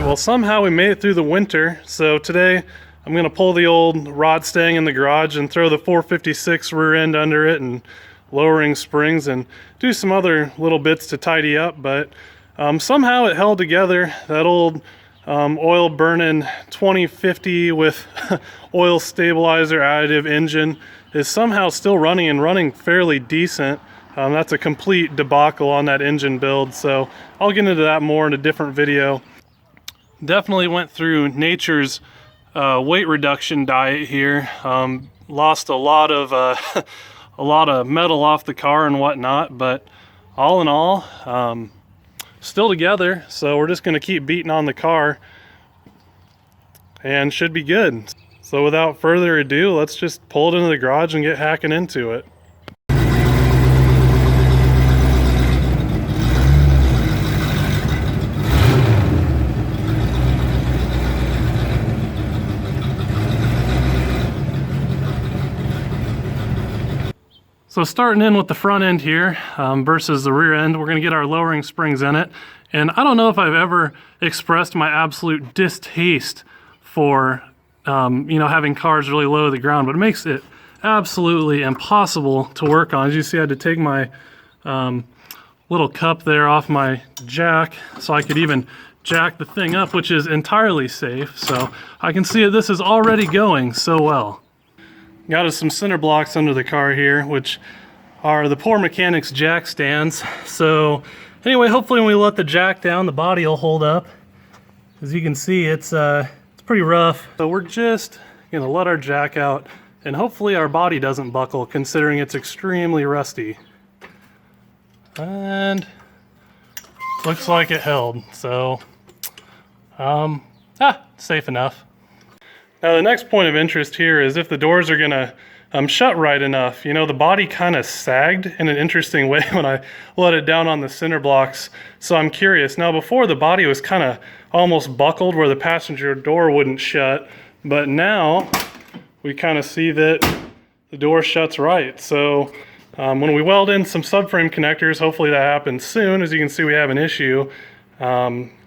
Well, somehow we made it through the winter, so today I'm going to pull the old rod stang in the garage and throw the 456 rear end under it and lowering springs and do some other little bits to tidy up, but somehow it held together. That old oil burning 2050 with oil stabilizer additive engine is somehow still running and running fairly decent. That's a complete debacle on that engine build, so I'll get into that more in a different video. Definitely went through nature's weight reduction diet here. Lost a lot of a lot of metal off the car and whatnot, but all in all, still together. So we're just going to keep beating on the car and should be good. So without further ado, let's just pull it into the garage and get hacking into it. So starting in with the front end here versus the rear end, we're going to get our lowering springs in it. And I don't know if I've ever expressed my absolute distaste for having cars really low to the ground, but it makes it absolutely impossible to work on. As you see, I had to take my little cup there off my jack so I could even jack the thing up, which is entirely safe. So I can see that this is already going so well. Got us some center blocks under the car here, which are the poor mechanic's jack stands. So anyway, hopefully when we let the jack down, the body will hold up. As you can see, it's pretty rough. So we're just gonna let our jack out and hopefully our body doesn't buckle, considering it's extremely rusty. And looks like it held, so safe enough. Now the next point of interest here is if the doors are gonna shut right enough. You know, the body kind of sagged in an interesting way when I let it down on the center blocks. So I'm curious. Now before, the body was kind of almost buckled where the passenger door wouldn't shut, but now we kind of see that the door shuts right. So when we weld in some subframe connectors, hopefully that happens soon. As you can see, we have an issue.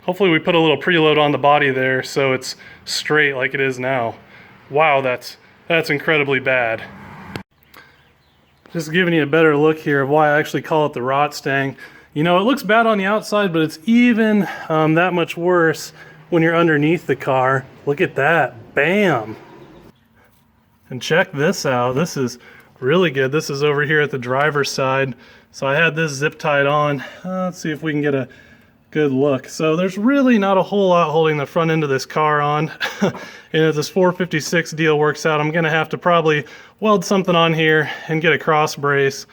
Hopefully we put a little preload on the body there so it's straight like it is now. Wow, that's incredibly bad. Just giving you a better look here of why I actually call it the rot stang. You know, it looks bad on the outside, but it's even that much worse when you're underneath the car. Look at that, bam! And check this out, this is really good. This is over here at the driver's side. So I had this zip tied on. Let's see if we can get a good look. So there's really not a whole lot holding the front end of this car on. And if this 456 deal works out, I'm gonna have to probably weld something on here and get a cross brace.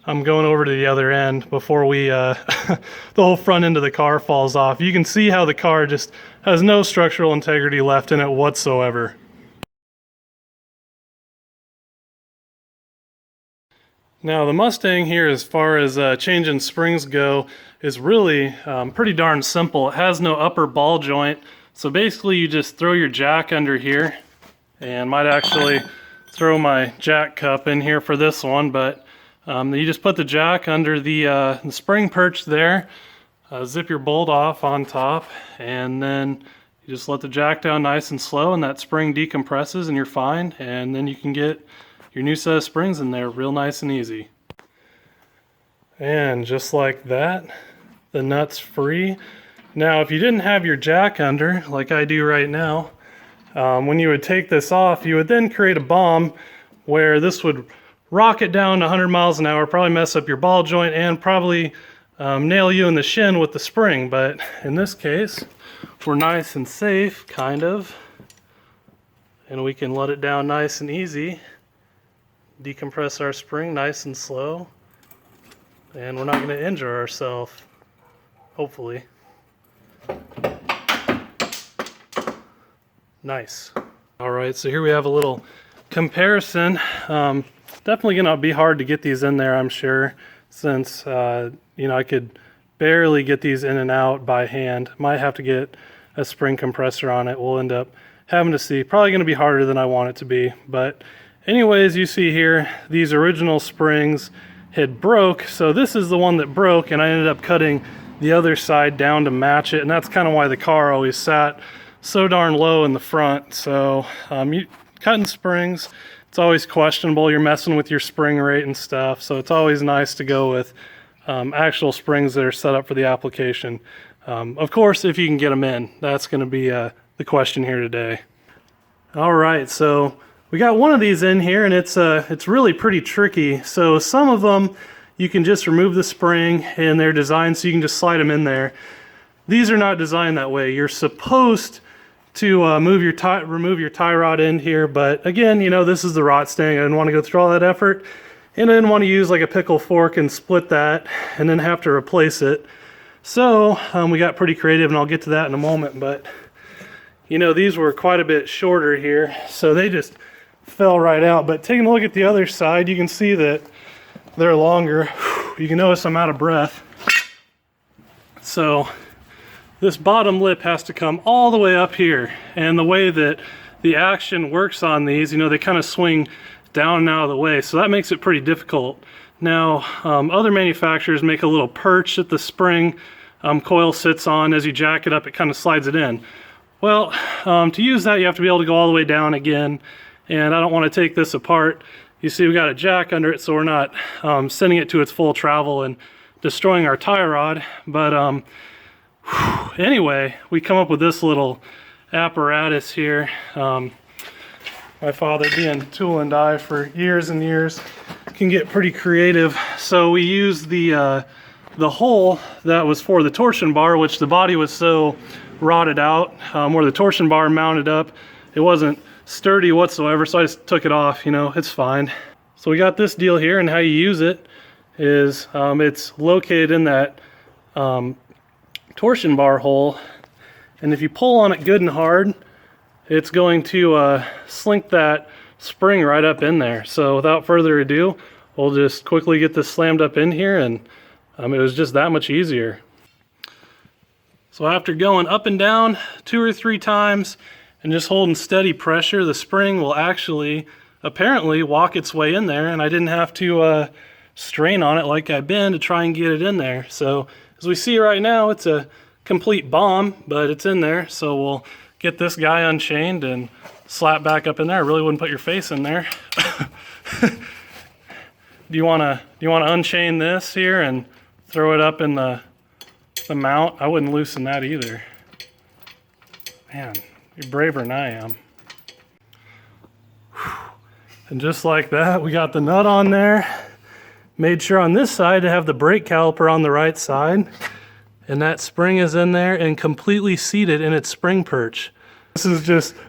I'm going over to the other end before we the whole front end of the car falls off. You can see how the car just has no structural integrity left in it whatsoever. Now the Mustang here, as far as changing springs go, is really pretty darn simple. It has no upper ball joint, so basically you just throw your jack under here, and might actually throw my jack cup in here for this one, but you just put the jack under the spring perch there, zip your bolt off on top, and then you just let the jack down nice and slow, and that spring decompresses and you're fine, and then you can get your new set of springs in there real nice and easy. And just like that, the nut's free. Now if you didn't have your jack under, like I do right now, when you would take this off, you would then create a bomb where this would rocket down to 100 miles an hour, probably mess up your ball joint, and probably nail you in the shin with the spring. But in this case, we're nice and safe, kind of, and we can let it down nice and easy. Decompress our spring nice and slow, and we're not going to injure ourselves, hopefully. Nice. Alright, so here we have a little comparison. Definitely going to be hard to get these in there, I'm sure, since I could barely get these in and out by hand. Might have to get a spring compressor on it. We'll end up having to see. Probably going to be harder than I want it to be, but anyways, you see here, these original springs had broke, so this is the one that broke, and I ended up cutting the other side down to match it, and that's kind of why the car always sat so darn low in the front. So cutting springs, it's always questionable. You're messing with your spring rate and stuff, so it's always nice to go with actual springs that are set up for the application. Of course, if you can get them in, that's going to be the question here today. All right, so we got one of these in here, and it's really pretty tricky. So some of them you can just remove the spring, and they're designed so you can just slide them in there. These are not designed that way. You're supposed to remove your tie rod end here, but again, you know, this is the rot stang. I didn't want to go through all that effort, and I didn't want to use like a pickle fork and split that and then have to replace it. So we got pretty creative, and I'll get to that in a moment, but you know, these were quite a bit shorter here, so they just fell right out. But taking a look at the other side, you can see that they're longer. You can notice I'm out of breath. So this bottom lip has to come all the way up here, and the way that the action works on these, you know, they kind of swing down and out of the way, so that makes it pretty difficult. Now, other manufacturers make a little perch that the spring coil sits on. As you jack it up, it kind of slides it in. Well, to use that, you have to be able to go all the way down again, and I don't want to take this apart. You see, we got a jack under it, so we're not sending it to its full travel and destroying our tie rod. But anyway, we come up with this little apparatus here. My father, being tool and die for years and years, can get pretty creative. So we used the hole that was for the torsion bar, which the body was so rotted out, where the torsion bar mounted up, it wasn't sturdy whatsoever, so I just took it off. You know, it's fine. So we got this deal here, and how you use it is it's located in that torsion bar hole, and if you pull on it good and hard, it's going to slink that spring right up in there. So without further ado, we'll just quickly get this slammed up in here, and it was just that much easier. So after going up and down 2 or 3 times and just holding steady pressure, the spring will actually apparently walk its way in there, and I didn't have to strain on it like I've been to try and get it in there. So as we see right now, it's a complete bomb, but it's in there. So we'll get this guy unchained and slap back up in there. I really wouldn't put your face in there. Do you want to unchain this here and throw it up in the mount? I wouldn't loosen that either. Man, you're braver than I am. And just like that, we got the nut on there. Made sure on this side to have the brake caliper on the right side. And that spring is in there and completely seated in its spring perch. This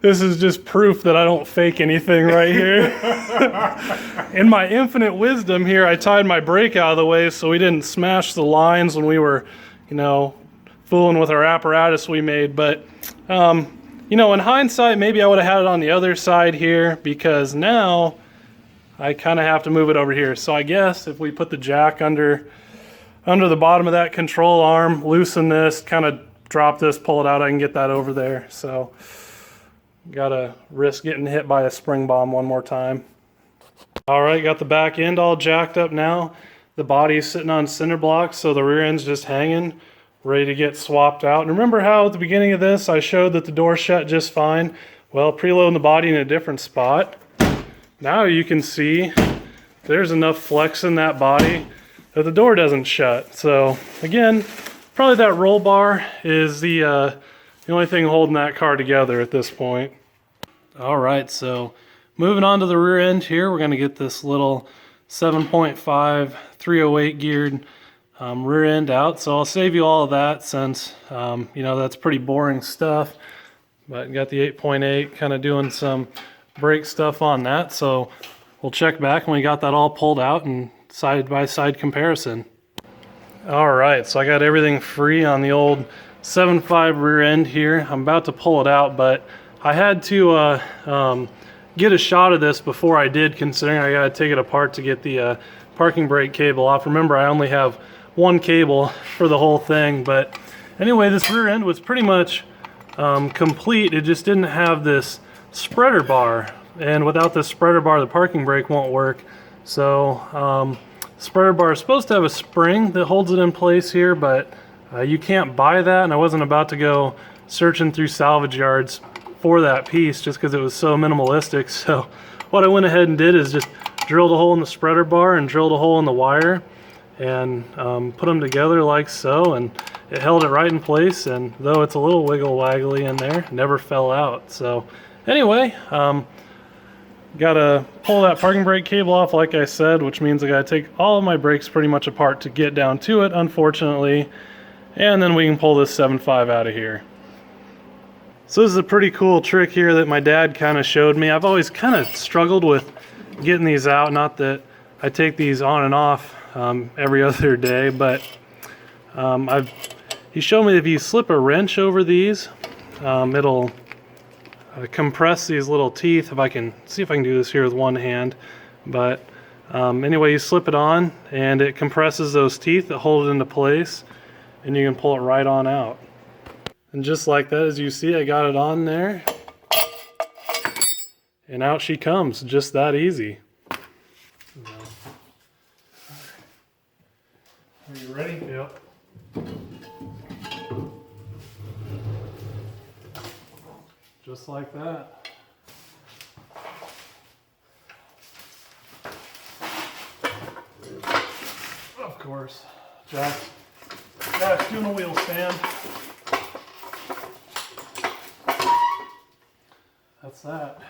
is just proof that I don't fake anything right here. In my infinite wisdom here, I tied my brake out of the way so we didn't smash the lines when we were, you know, fooling with our apparatus we made. But you know, in hindsight, maybe I would have had it on the other side here, because now I kind of have to move it over here. So I guess if we put the jack under the bottom of that control arm, loosen this, kind of drop this, pull it out, I can get that over there. So gotta risk getting hit by a spring bomb one more time. All right, got the back end all jacked up now. The body is sitting on cinder blocks, so the rear end's just hanging, ready to get swapped out. And remember how at the beginning of this I showed that the door shut just fine? Well, preloading the body in a different spot. Now you can see there's enough flex in that body that the door doesn't shut. So again, probably that roll bar is the only thing holding that car together at this point. All right, so moving on to the rear end here, we're gonna get this little 7.5 308 geared rear end out. So I'll save you all of that since, you know, that's pretty boring stuff. But got the 8.8 kind of doing some brake stuff on that. So we'll check back when we got that all pulled out and side-by-side comparison. All right, so I got everything free on the old 7.5 rear end here. I'm about to pull it out, but I had to get a shot of this before I did, considering I got to take it apart to get the parking brake cable off. Remember, I only have one cable for the whole thing, but anyway, this rear end was pretty much complete. It just didn't have this spreader bar, and without the spreader bar, the parking brake won't work. So spreader bar is supposed to have a spring that holds it in place here, but You can't buy that, and I wasn't about to go searching through salvage yards for that piece just because it was so minimalistic. So what I went ahead and did is just drilled a hole in the spreader bar and drilled a hole in the wire and put them together like so, and it held it right in place. And though it's a little wiggle waggly in there, it never fell out. So anyway, gotta pull that parking brake cable off like I said, which means I gotta take all of my brakes pretty much apart to get down to it, unfortunately. And then we can pull this 7.5 out of here. So this is a pretty cool trick here that my dad kind of showed me. I've always kind of struggled with getting these out. Not that I take these on and off every other day, but he showed me that if you slip a wrench over these, it'll compress these little teeth. If I can see if I can do this here with one hand, but anyway, you slip it on and it compresses those teeth that hold it into place, and you can pull it right on out. And just like that, as you see, I got it on there and out she comes, just that easy. Are you ready? Yep. Just like that. Of course, Jack's doing a wheel stand. That's that.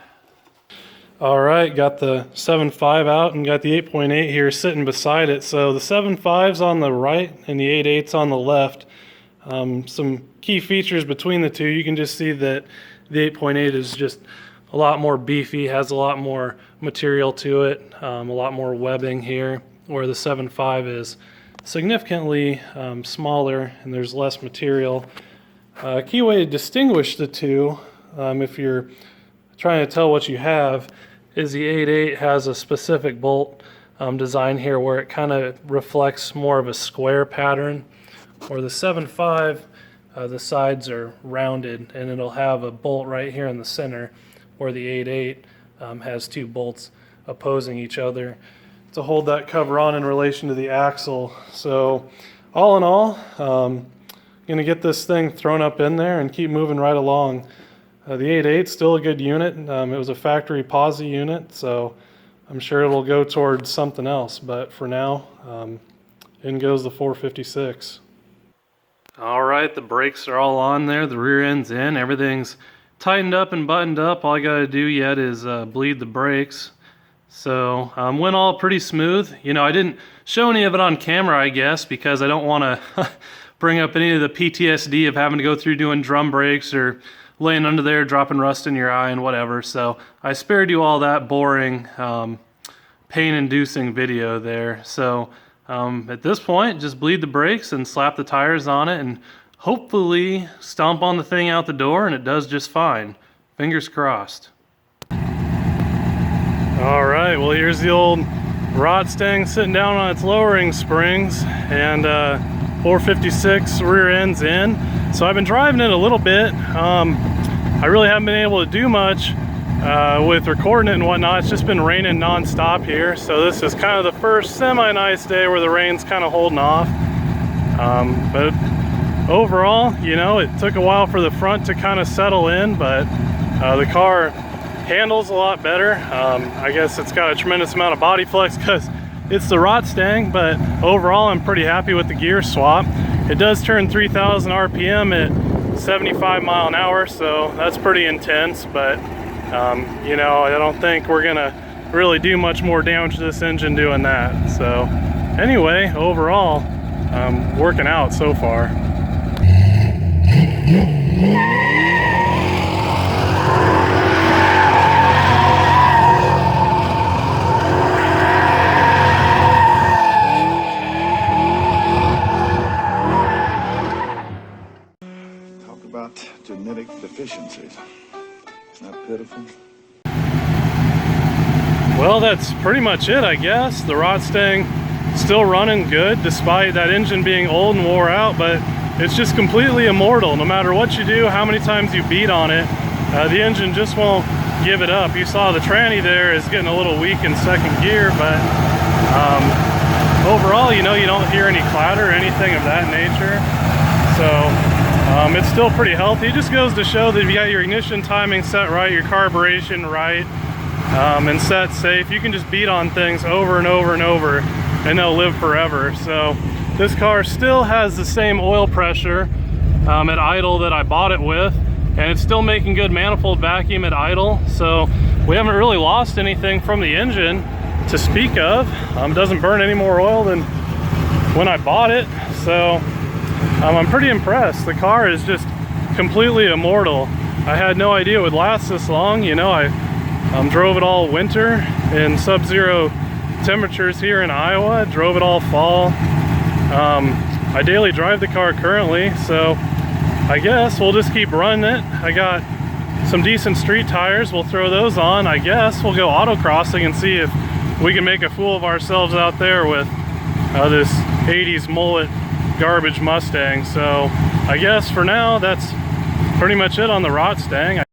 All right, got the 7.5 out and got the 8.8 here sitting beside it. So the 7.5's on the right and the 8.8's on the left. Some key features between the two. You can just see that the 8.8 is just a lot more beefy, has a lot more material to it, a lot more webbing here, where the 7.5 is significantly smaller and there's less material. Key way to distinguish the two, if you're trying to tell what you have, is the 8.8 has a specific bolt design here where it kind of reflects more of a square pattern, or the 7.5 the sides are rounded and it'll have a bolt right here in the center, where the 8.8 has two bolts opposing each other to hold that cover on in relation to the axle. So all in all, gonna get this thing thrown up in there and keep moving right along. The 8.8 still a good unit. It was a factory posi unit, so I'm sure it'll go towards something else, but for now, in goes the 456. All right, the brakes are all on there, the rear end's in, everything's tightened up and buttoned up. All I gotta do yet is bleed the brakes. So went all pretty smooth. You know, I didn't show any of it on camera, I guess, because I don't want to bring up any of the PTSD of having to go through doing drum brakes or laying under there dropping rust in your eye and whatever. So I spared you all that boring, pain-inducing video there. So at this point, just bleed the brakes and slap the tires on it and hopefully stomp on the thing out the door, and it does just fine. Fingers crossed. All right, well, here's the old rod stang sitting down on its lowering springs, and 456 rear end's in. So I've been driving it a little bit. I really haven't been able to do much with recording it and whatnot. It's just been raining non-stop here, so this is kind of the first semi-nice day where the rain's kind of holding off. But overall, you know, it took a while for the front to kind of settle in, but the car handles a lot better. I guess it's got a tremendous amount of body flex because it's the rod stang, but overall I'm pretty happy with the gear swap. It does turn 3,000 RPM at 75 mile an hour, so that's pretty intense, but you know, I don't think we're gonna really do much more damage to this engine doing that. So anyway, overall, working out so far. Genetic deficiencies. Isn't that pitiful? Well, that's pretty much it, I guess. The rod stang still running good despite that engine being old and wore out, but it's just completely immortal. No matter what you do, how many times you beat on it, the engine just won't give it up. You saw the tranny there is getting a little weak in second gear, but overall, you know, you don't hear any clatter or anything of that nature. So it's still pretty healthy. It just goes to show that if you got your ignition timing set right, your carburation right, and set safe, you can just beat on things over and over and over and they'll live forever. So this car still has the same oil pressure at idle that I bought it with, and it's still making good manifold vacuum at idle. So we haven't really lost anything from the engine to speak of. It doesn't burn any more oil than when I bought it. So I'm pretty impressed. The car is just completely immortal. I had no idea it would last this long. You know, I drove it all winter in sub-zero temperatures here in Iowa. Drove it all fall. I daily drive the car currently, so I guess we'll just keep running it. I got some decent street tires. We'll throw those on. I guess we'll go autocrossing and see if we can make a fool of ourselves out there with this 80s mullet garbage Mustang. So I guess for now, that's pretty much it on the Rotstang.